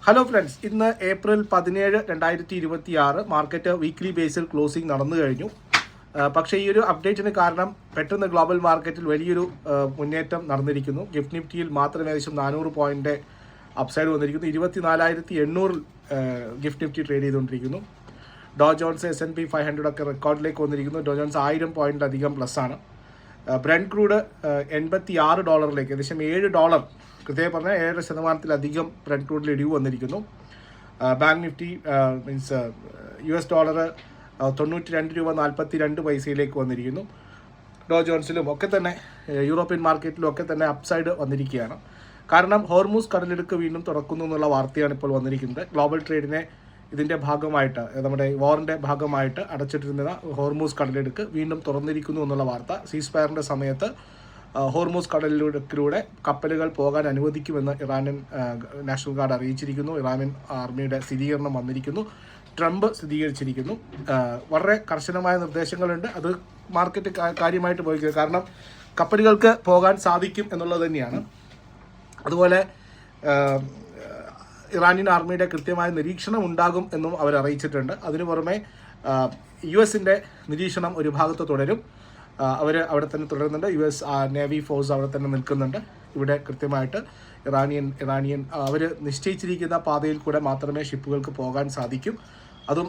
Hello friends, ഇന്ന് April 17, 2026 market weekly ബേസിൽ closing നടന്നു കഴിഞ്ഞു. പക്ഷേ ഈ ഒരു അപ്ഡേറ്റിന് കാരണം പെട്ടെന്ന് ഗ്ലോബൽ മാർക്കറ്റിൽ വലിയൊരു മുന്നേറ്റം നടന്നിരിക്കുന്നു. ഗിഫ്റ്റ് നിഫ്റ്റിയിൽ മാത്രം ഏകദേശം 400 പോയിന്റ് അപ്സൈഡ് വന്നിരിക്കുന്നു. 24,800 ഗിഫ്റ്റ് നിഫ്റ്റി ട്രേഡ് ചെയ്തുകൊണ്ടിരിക്കുന്നു. ഡോ ജോൺസ് S&P 500 ഒക്കെ റെക്കോർഡിലേക്ക് വന്നിരിക്കുന്നു. ഡോ ജോൺസ് 1000 പോയിന്റിലധികം പ്ലസ് ആണ്. ബ്രെന്റ് ക്രൂഡ് $86 ഏകദേശം $7, കൃത്യമായി പറഞ്ഞാൽ 7% ബ്രെന്റ് ക്രൂഡിൽ ഇടിവ് വന്നിരിക്കുന്നു. ബാങ്ക് നിഫ്റ്റി മീൻസ് $92 42 വന്നിരിക്കുന്നു. ഡോ ജോൺസിലും ഒക്കെ തന്നെ യൂറോപ്യൻ മാർക്കറ്റിലും ഒക്കെ തന്നെ അപ്സൈഡ് വന്നിരിക്കുകയാണ്. കാരണം ഹോർമൂസ് കടലിടുക്ക് വീണ്ടും തുറക്കുന്നു എന്നുള്ള വാർത്തയാണ് ഇപ്പോൾ വന്നിരിക്കുന്നത്. ഗ്ലോബൽ ട്രേഡിനെ ഇതിൻ്റെ ഭാഗമായിട്ട്, നമ്മുടെ വാറിൻ്റെ ഭാഗമായിട്ട് അടച്ചിട്ടിരുന്ന ഹോർമൂസ് കടലിടുക്ക് വീണ്ടും തുറന്നിരിക്കുന്നു എന്നുള്ള വാർത്ത. സീസ്ഫയറിൻ്റെ സമയത്ത് ഹോർമൂസ് കടലിടുക്കിലൂടെ കപ്പലുകൾ പോകാൻ അനുവദിക്കുമെന്ന് ഇറാനിയൻ നാഷണൽ ഗാർഡ് അറിയിച്ചിരിക്കുന്നു. ഇറാനിയൻ ആർമിയുടെ സ്ഥിരീകരണം വന്നിരിക്കുന്നു. ട്രംപ് സ്ഥിരീകരിച്ചിരിക്കുന്നു. വളരെ കർശനമായ നിർദ്ദേശങ്ങളുണ്ട്. അത് മാർക്കറ്റ് കാര്യമായിട്ട് പോയിക്കുക. കാരണം കപ്പലുകൾക്ക് പോകാൻ സാധിക്കും എന്നുള്ളത് തന്നെയാണ്. അതുപോലെ ഇറാനിയൻ ആർമിയുടെ കൃത്യമായ നിരീക്ഷണം ഉണ്ടാകും എന്നും അവർ അറിയിച്ചിട്ടുണ്ട്. അതിനു പുറമെ US നിരീക്ഷണം ഒരു ഭാഗത്ത് തുടരും. അവർ അവിടെ തന്നെ തുടരുന്നുണ്ട്. US നേവി ഫോഴ്സ് അവിടെ തന്നെ നിൽക്കുന്നുണ്ട്. ഇവിടെ കൃത്യമായിട്ട് ഇറാനിയൻ അവർ നിശ്ചയിച്ചിരിക്കുന്ന പാതയിൽ കൂടെ മാത്രമേ ഷിപ്പുകൾക്ക് പോകാൻ സാധിക്കും. അതും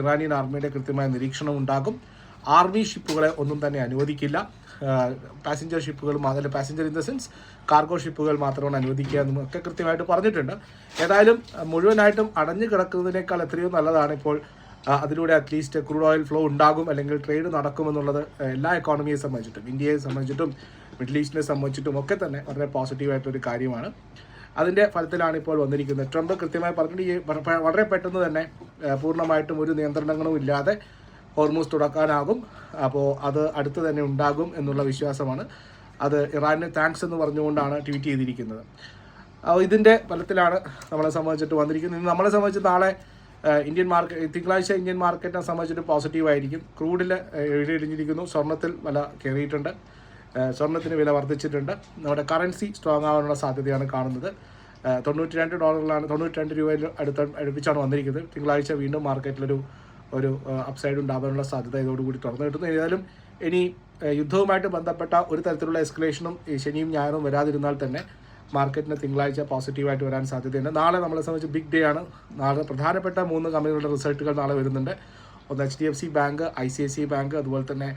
ഇറാനിയൻ ആർമിയുടെ കൃത്യമായ നിരീക്ഷണം ഉണ്ടാകും. ആർമി ഷിപ്പുകളെ ഒന്നും തന്നെ അനുവദിക്കില്ല. പാസഞ്ചർ ഷിപ്പുകൾ, അതിൽ passenger in the sense cargo ഷിപ്പുകൾ മാത്രമാണ് അനുവദിക്കുക എന്നും ഒക്കെ കൃത്യമായിട്ട് പറഞ്ഞിട്ടുണ്ട്. ഏതായാലും മുഴുവനായിട്ടും അടഞ്ഞു കിടക്കുന്നതിനേക്കാൾ എത്രയോ നല്ലതാണ് ഇപ്പോൾ അതിലൂടെ അറ്റ്ലീസ്റ്റ് ക്രൂഡ് ഓയിൽ ഫ്ലോ ഉണ്ടാകും, അല്ലെങ്കിൽ ട്രേഡ് നടക്കുമെന്നുള്ളത് എല്ലാ എക്കോണമിയെ സംബന്ധിച്ചിട്ടും, ഇന്ത്യയെ സംബന്ധിച്ചിട്ടും മിഡിൽ ഈസ്റ്റിനെ സംബന്ധിച്ചിട്ടും ഒക്കെ തന്നെ വളരെ പോസിറ്റീവായിട്ടൊരു കാര്യമാണ്. അതിൻ്റെ ഫലത്തിലാണ് ഇപ്പോൾ വന്നിരിക്കുന്നത്. ട്രംപ് കൃത്യമായി പറഞ്ഞിട്ട് വളരെ പെട്ടെന്ന് തന്നെ പൂർണ്ണമായിട്ടും ഒരു നിയന്ത്രണങ്ങളും ഇല്ലാതെ ഹോർമൂസ് തുറക്കാനാകും. അപ്പോൾ അത് അടുത്ത് തന്നെ ഉണ്ടാകും എന്നുള്ള വിശ്വാസമാണ്. അത് ഇറാന് താങ്ക്സ് എന്ന് പറഞ്ഞുകൊണ്ടാണ് ട്വീറ്റ് ചെയ്തിരിക്കുന്നത്. ഇതിൻ്റെ ഫലത്തിലാണ് നമ്മളെ സംബന്ധിച്ചിട്ട് വന്നിരിക്കുന്നത്. ഇന്ന് നമ്മളെ സംബന്ധിച്ച് നാളെ തിങ്കളാഴ്ച ഇന്ത്യൻ മാർക്കറ്റിനെ സംബന്ധിച്ചിട്ട് പോസിറ്റീവായിരിക്കും. ക്രൂഡിൽ ഇടിഞ്ഞിരിക്കുന്നു. സ്വർണ്ണത്തിൽ വില കയറിയിട്ടുണ്ട്. സ്വർണ്ണത്തിന് വില വർദ്ധിച്ചിട്ടുണ്ട്. നമ്മുടെ കറൻസി സ്ട്രോങ് ആവാനുള്ള സാധ്യതയാണ് കാണുന്നത്. $92 92 രൂപയിൽ അടുപ്പിച്ചാണ് വന്നിരിക്കുന്നത്. തിങ്കളാഴ്ച വീണ്ടും മാർക്കറ്റിലൊരു അപ്സൈഡ് ഉണ്ടാകാനുള്ള സാധ്യത ഇതോടുകൂടി തുറന്നു കിട്ടുന്നു. ഏതായാലും ഇനി യുദ്ധവുമായിട്ട് ബന്ധപ്പെട്ട ഒരു തരത്തിലുള്ള എസ്കലേഷനും ശനിയും ഞായറും വരാതിരുന്നാൽ തന്നെ മാർക്കറ്റിന് തിങ്കളാഴ്ച പോസിറ്റീവായിട്ട് വരാൻ സാധ്യതയുണ്ട്. നാളെ നമ്മളെ സംബന്ധിച്ച് ബിഗ് ഡേ ആണ്. നാളെ പ്രധാനപ്പെട്ട 3 കമ്പനികളുടെ റിസൾട്ടുകൾ നാളെ വരുന്നുണ്ട്. ഒന്ന് HDFC ബാങ്ക്, ICICI ബാങ്ക്, അതുപോലെ തന്നെ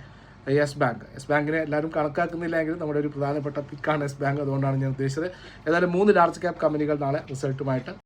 യെസ് ബാങ്ക്. യെസ് ബാങ്കിനെ എല്ലാവരും കണക്കാക്കുന്നില്ലെങ്കിൽ നമ്മുടെ ഒരു പ്രധാനപ്പെട്ട പിക്കാണ് യെസ് ബാങ്ക്. അതുകൊണ്ടാണ് ഞാൻ ഉദ്ദേശിച്ചത്. ഏതായാലും 3 ലാർജ് ക്യാപ് കമ്പനികൾ നാളെ റിസൾട്ടുമായിട്ട്